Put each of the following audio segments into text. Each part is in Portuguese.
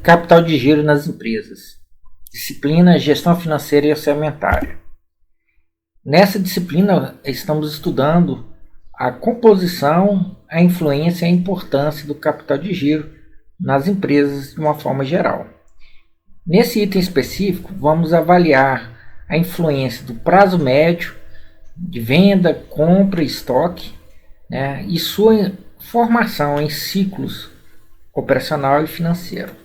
Capital de giro nas empresas. Disciplina Gestão Financeira e Orçamentária. Nessa disciplina, estamos estudando a composição, a influência e a importância do capital de giro nas empresas de uma forma geral. Nesse item específico, vamos avaliar a influência do prazo médio de venda, compra e estoque, né, e sua formação em ciclos operacional e financeiro.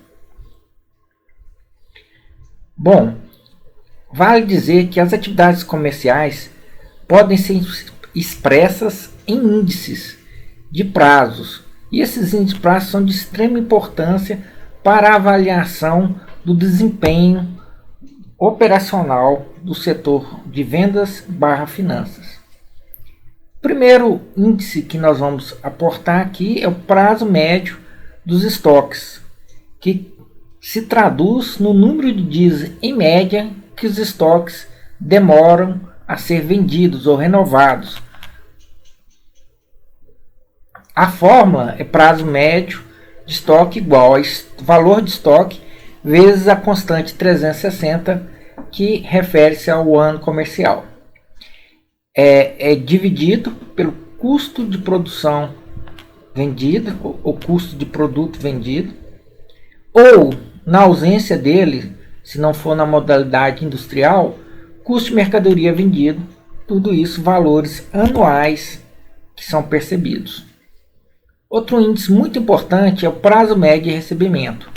Bom, vale dizer que as atividades comerciais podem ser expressas em índices de prazos, e esses índices de prazos são de extrema importância para a avaliação do desempenho operacional do setor de vendas/finanças. O primeiro índice que nós vamos aportar aqui é o prazo médio dos estoques, que se traduz no número de dias em média que os estoques demoram a ser vendidos ou renovados. A fórmula é prazo médio de estoque igual a valor de estoque vezes a constante 360, que refere-se ao ano comercial. É dividido pelo custo de produção vendido, ou custo de produto vendido, ou, na ausência dele, se não for na modalidade industrial, custo de mercadoria vendido, tudo isso valores anuais que são percebidos. Outro índice muito importante é o prazo médio de recebimento.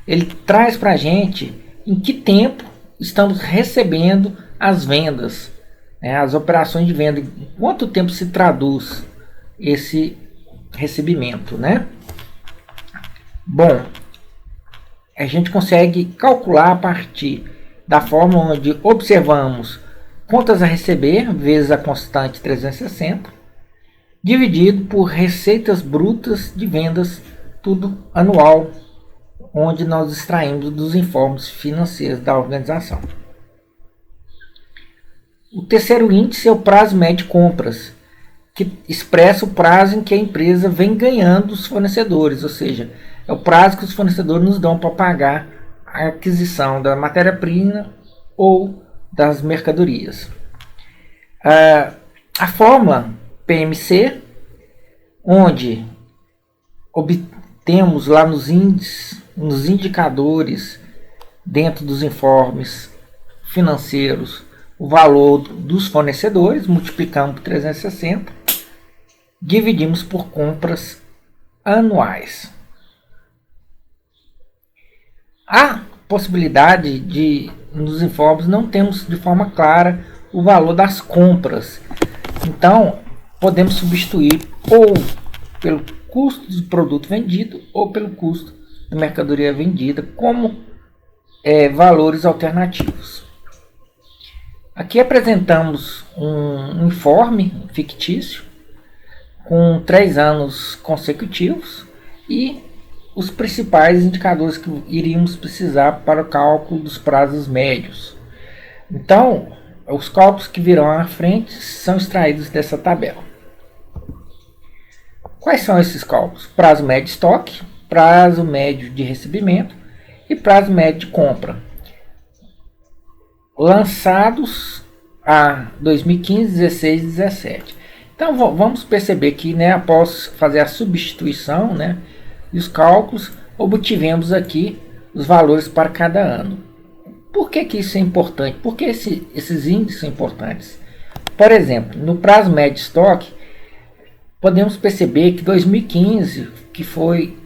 Ele traz para a gente em que tempo estamos recebendo as vendas, né, as operações de venda, em quanto tempo se traduz esse recebimento, né? Bom, a gente consegue calcular a partir da forma onde observamos contas a receber vezes a constante 360, dividido por receitas brutas de vendas, tudo anual, onde nós extraímos dos informes financeiros da organização. O terceiro índice é o prazo médio de compras, que expressa o prazo em que a empresa vem ganhando dos fornecedores, ou seja, é o prazo que os fornecedores nos dão para pagar a aquisição da matéria-prima ou das mercadorias. A fórmula PMC, onde obtemos lá nos índices, nos indicadores, dentro dos informes financeiros, o valor dos fornecedores, multiplicamos por 360, dividimos por compras anuais. Há possibilidade de, nos informes, não temos de forma clara o valor das compras. Então, podemos substituir ou pelo custo do produto vendido ou pelo custo da mercadoria vendida como valores alternativos. Aqui apresentamos um informe fictício com 3 anos consecutivos e os principais indicadores que iríamos precisar para o cálculo dos prazos médios. Então, os cálculos que virão à frente são extraídos dessa tabela. Quais são esses cálculos? Prazo médio de estoque, prazo médio de recebimento e prazo médio de compra, lançados a 2015, 16 e 17. Então vamos perceber que, né, após fazer a substituição, né, e os cálculos, obtivemos aqui os valores para cada ano. Por que isso é importante? Por que esses índices são importantes? Por exemplo, no prazo médio de estoque, podemos perceber que 2015, que foi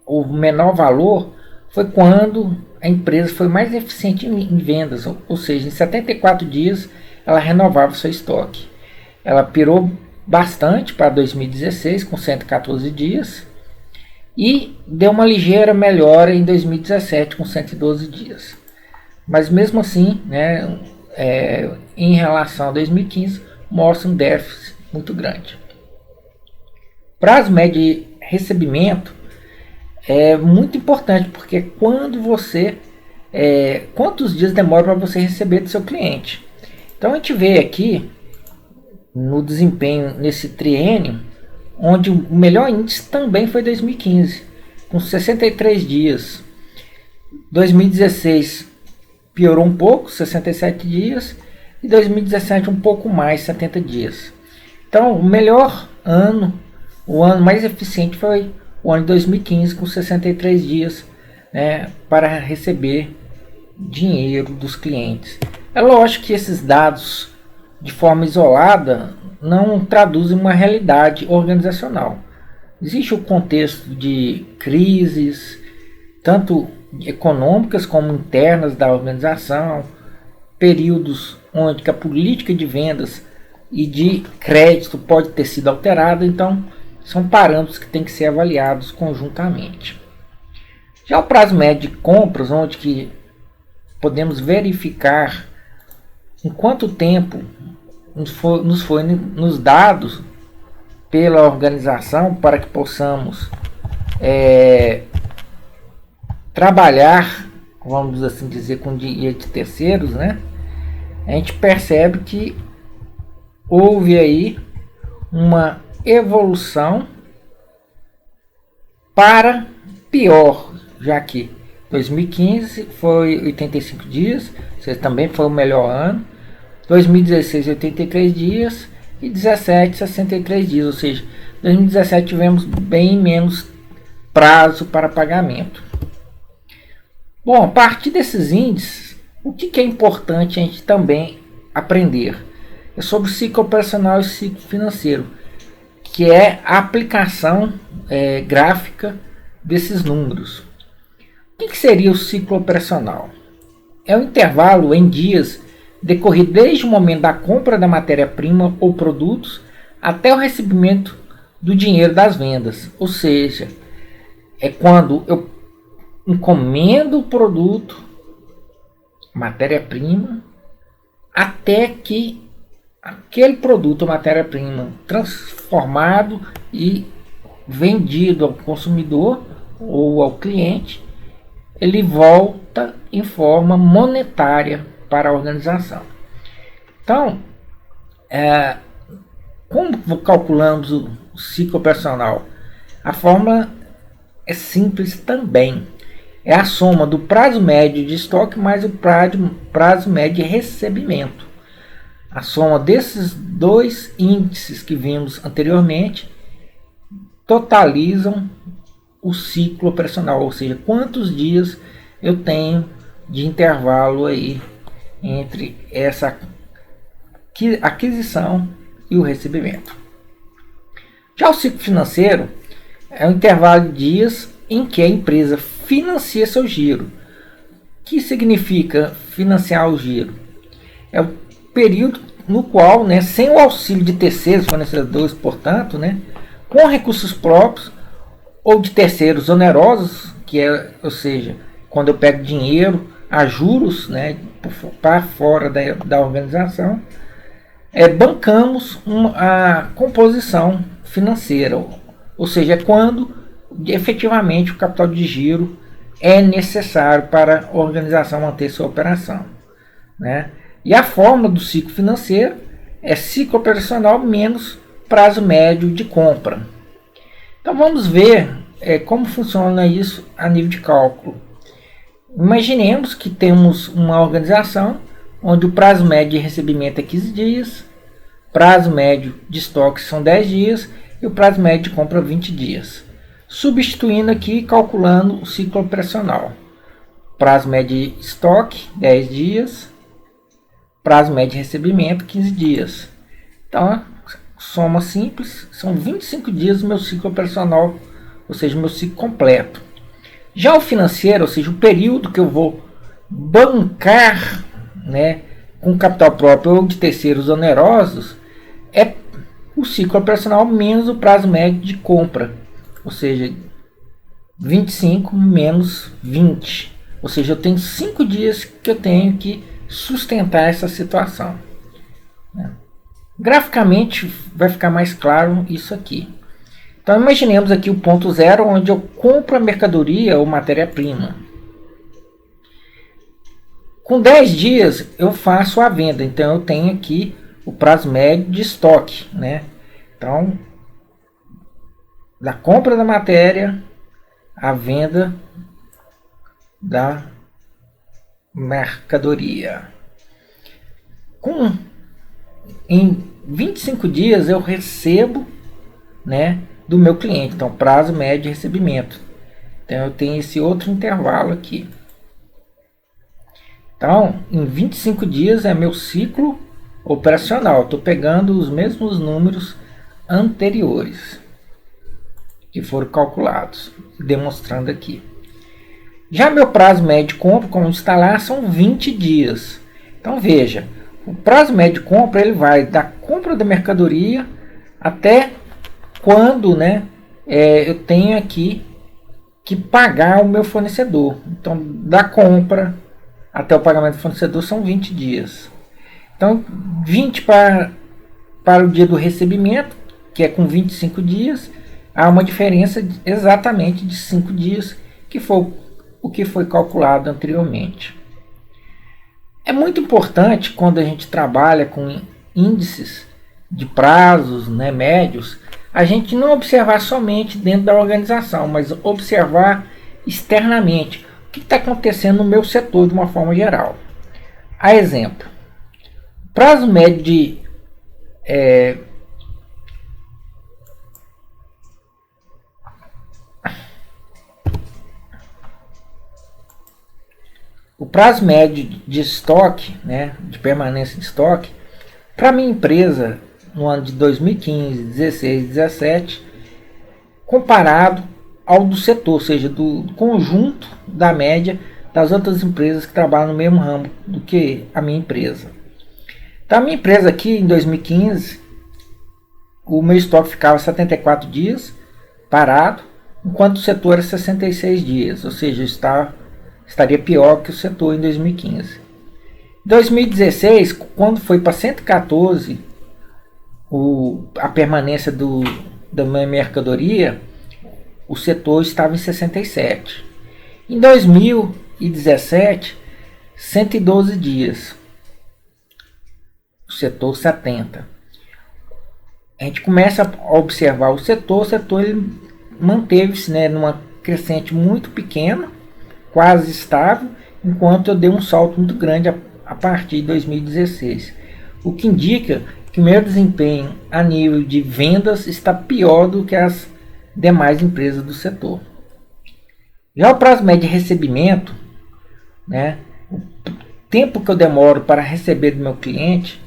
o menor valor, foi quando a empresa foi mais eficiente em vendas, ou seja, em 74 dias ela renovava o seu estoque. Ela pirou bastante para 2016, com 114 dias, e deu uma ligeira melhora em 2017, com 112 dias. Mas mesmo assim, né, em relação a 2015, mostra um déficit muito grande. Prazo médio de recebimento é muito importante, porque quando você quantos dias demora para você receber do seu cliente. Então a gente vê aqui no desempenho nesse triênio, onde o melhor índice também foi 2015, com 63 dias. 2016 piorou um pouco, 67 dias, e 2017 um pouco mais, 70 dias. Então, o melhor ano, o ano mais eficiente foi o ano de 2015, com 63 dias, né, para receber dinheiro dos clientes. É lógico que esses dados, de forma isolada, não traduzem uma realidade organizacional. Existe o contexto de crises, tanto econômicas como internas da organização, períodos onde a política de vendas e de crédito pode ter sido alterada, então são parâmetros que têm que ser avaliados conjuntamente. Já o prazo médio de compras, onde que podemos verificar em quanto tempo nos foi nos dados pela organização para que possamos trabalhar, vamos assim dizer, com dinheiro de terceiros, né? A gente percebe que houve aí uma evolução para pior, já que 2015 foi 85 dias, ou seja, também foi o melhor ano. 2016, 83 dias e 17, 63 dias, ou seja, 2017 tivemos bem menos prazo para pagamento. Bom, a partir desses índices, o que é importante a gente também aprender? É sobre o ciclo operacional e ciclo financeiro, que é a aplicação gráfica desses números. O que seria o ciclo operacional? É o intervalo em dias decorrido desde o momento da compra da matéria-prima ou produtos até o recebimento do dinheiro das vendas. Ou seja, é quando eu encomendo o produto, matéria-prima, até que aquele produto, matéria-prima, transformado e vendido ao consumidor ou ao cliente, ele volta em forma monetária para a organização. Então, como calculamos o ciclo operacional? A fórmula é simples também. É a soma do prazo médio de estoque mais o prazo médio de recebimento. A soma desses dois índices que vimos anteriormente totalizam o ciclo operacional, ou seja, quantos dias eu tenho de intervalo aí entre essa aquisição e o recebimento. Já o ciclo financeiro é o intervalo de dias em que a empresa financia seu giro. O que significa financiar o giro? É o período no qual, sem o auxílio de terceiros, fornecedores, portanto, com recursos próprios ou de terceiros onerosos, ou seja, quando eu pego dinheiro a juros, para fora da organização, bancamos a composição financeira, ou seja, quando efetivamente o capital de giro é necessário para a organização manter sua operação. E a fórmula do ciclo financeiro é ciclo operacional menos prazo médio de compra. Então vamos ver como funciona isso a nível de cálculo. Imaginemos que temos uma organização onde o prazo médio de recebimento é 15 dias, prazo médio de estoque são 10 dias e o prazo médio de compra 20 dias. Substituindo aqui, calculando o ciclo operacional. Prazo médio de estoque, 10 dias, prazo médio de recebimento, 15 dias. Então, soma simples, são 25 dias do meu ciclo operacional, ou seja, o meu ciclo completo. Já o financeiro, ou seja, o período que eu vou bancar com capital próprio ou de terceiros onerosos, é o ciclo operacional menos o prazo médio de compra, ou seja, 25 menos 20. Ou seja, eu tenho 5 dias que eu tenho que sustentar essa situação. Graficamente vai ficar mais claro isso aqui. Então imaginemos aqui o ponto zero, onde eu compro a mercadoria ou matéria-prima. Com 10 dias eu faço a venda, então eu tenho aqui o prazo médio de estoque. Então, da compra da matéria à venda mercadoria. Em 25 dias eu recebo, né, do meu cliente. Então, prazo médio de recebimento. Então, eu tenho esse outro intervalo aqui. Então, em 25 dias é meu ciclo operacional. Estou pegando os mesmos números anteriores que foram calculados, demonstrando aqui. Já meu prazo médio de compra, como instalar, são 20 dias. Então, veja, o prazo médio de compra ele vai da compra da mercadoria até quando, né, eu tenho aqui que pagar o meu fornecedor. Então, da compra até o pagamento do fornecedor são 20 dias. Então, 20 para o dia do recebimento, que é com 25 dias, há uma diferença exatamente de 5 dias, que foi o que foi calculado anteriormente. É muito importante quando a gente trabalha com índices de prazos, né, médios, a gente não observar somente dentro da organização, mas observar externamente o que está acontecendo no meu setor de uma forma geral. A exemplo, prazo médio de o prazo médio de estoque, né, de permanência de estoque, para minha empresa no ano de 2015, 16, 17, comparado ao do setor, ou seja, do conjunto da média das outras empresas que trabalham no mesmo ramo do que a minha empresa. Então, a minha empresa aqui em 2015, o meu estoque ficava 74 dias parado, enquanto o setor era 66 dias, ou seja, estaria pior que o setor em 2015. Em 2016, quando foi para 114 a permanência da minha mercadoria, o setor estava em 67. Em 2017, 112 dias, o setor 70. A gente começa a observar o setor ele manteve-se, né, numa crescente muito pequena, quase estável, enquanto eu dei um salto muito grande a partir de 2016. O que indica que o meu desempenho a nível de vendas está pior do que as demais empresas do setor. Já o prazo médio de recebimento, né, o tempo que eu demoro para receber do meu cliente,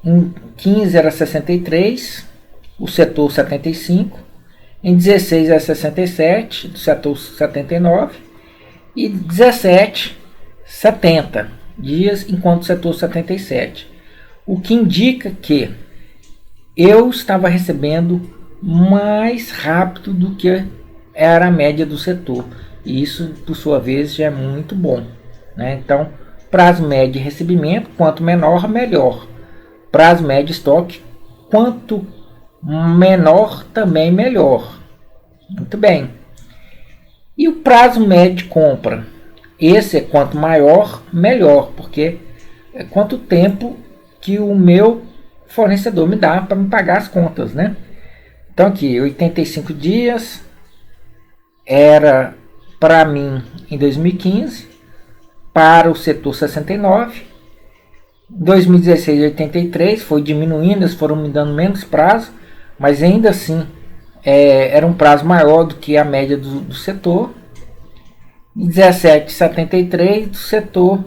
em 15 era 63, o setor 75, em 16 era 67, do setor 79, e 17, 70 dias, enquanto o setor 77. O que indica que eu estava recebendo mais rápido do que era a média do setor. E isso, por sua vez, já é muito bom, né? Então, prazo médio de recebimento, quanto menor, melhor. Prazo médio de estoque, quanto menor, também melhor. Muito bem. E o prazo médio de compra? Esse é quanto maior, melhor, porque é quanto tempo que o meu fornecedor me dá para me pagar as contas, né? Então aqui, 85 dias era para mim em 2015, para o setor 69, 2016 83, foi diminuindo, eles foram me dando menos prazo, mas ainda assim era um prazo maior do que a média do setor. Em 17, 73 do setor,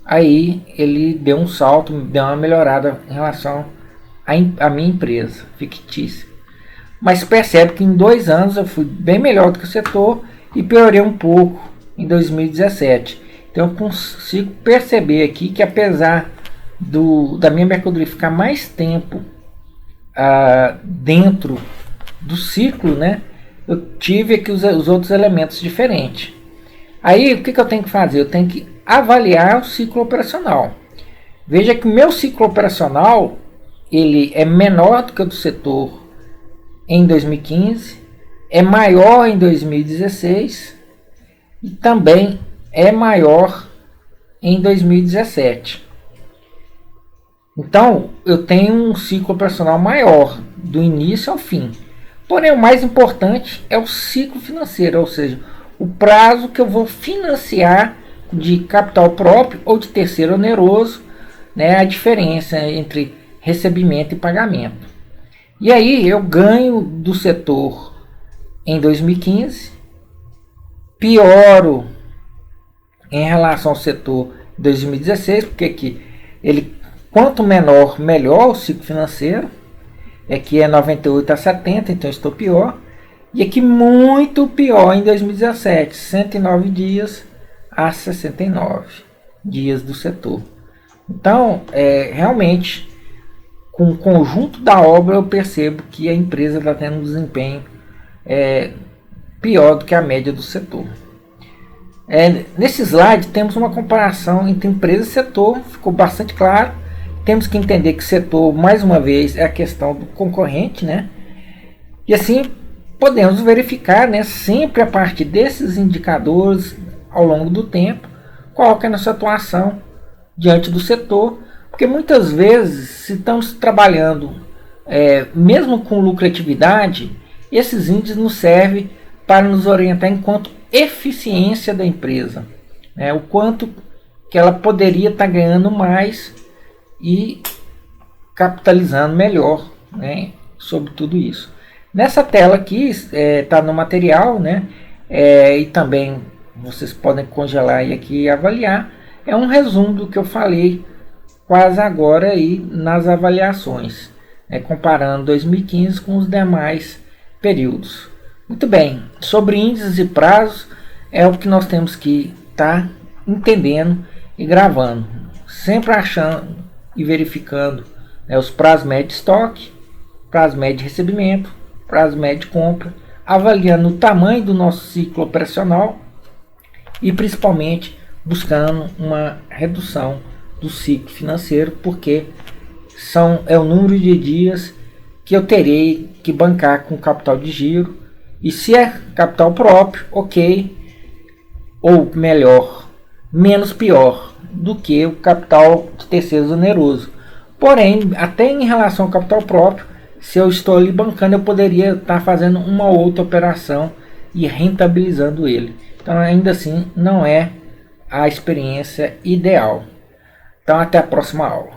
aí ele deu um salto, deu uma melhorada em relação à minha empresa fictícia. Mas percebe que em 2 anos eu fui bem melhor do que o setor e piorei um pouco em 2017. Então eu consigo perceber aqui que apesar da minha mercadoria ficar mais tempo dentro do ciclo, né, eu tive aqui os outros elementos diferentes. Aí o que eu tenho que fazer? Eu tenho que avaliar o ciclo operacional. Veja que o meu ciclo operacional ele é menor do que o do setor em 2015, é maior em 2016 e também é maior em 2017. Então, eu tenho um ciclo operacional maior, do início ao fim. Porém, o mais importante é o ciclo financeiro, ou seja, o prazo que eu vou financiar de capital próprio ou de terceiro oneroso, né, a diferença entre recebimento e pagamento. E aí eu ganho do setor em 2015, pioro em relação ao setor 2016, porque aqui ele, quanto menor, melhor o ciclo financeiro. Aqui é 98 a 70, então estou pior. E aqui muito pior em 2017, 109 dias a 69 dias do setor. Então, realmente, com o conjunto da obra, eu percebo que a empresa está tendo um desempenho pior do que a média do setor. Nesse slide temos uma comparação entre empresa e setor, ficou bastante claro. Temos que entender que setor, mais uma vez, é a questão do concorrente, né? E assim podemos verificar, né, sempre a partir desses indicadores ao longo do tempo, qual que é a nossa atuação diante do setor, porque muitas vezes, se estamos trabalhando mesmo com lucratividade, esses índices nos servem para nos orientar enquanto eficiência da empresa, né, o quanto que ela poderia estar ganhando mais e capitalizando melhor, né, sobre tudo isso. Nessa tela aqui está no material, né, e também vocês podem congelar e aqui avaliar. É um resumo do que eu falei quase agora aí nas avaliações, né, comparando 2015 com os demais períodos. Muito bem, sobre índices e prazos é o que nós temos que estar entendendo e gravando, sempre achando e verificando, né, os prazos médios de estoque, prazo médio de recebimento, prazo médio de compra, avaliando o tamanho do nosso ciclo operacional e principalmente buscando uma redução do ciclo financeiro, porque é o número de dias que eu terei que bancar com capital de giro, e se é capital próprio, ok, ou melhor, menos pior do que o capital de terceiros oneroso. Porém, até em relação ao capital próprio, se eu estou ali bancando, eu poderia estar fazendo uma outra operação e rentabilizando ele. Então, ainda assim, não é a experiência ideal. Então, até a próxima aula.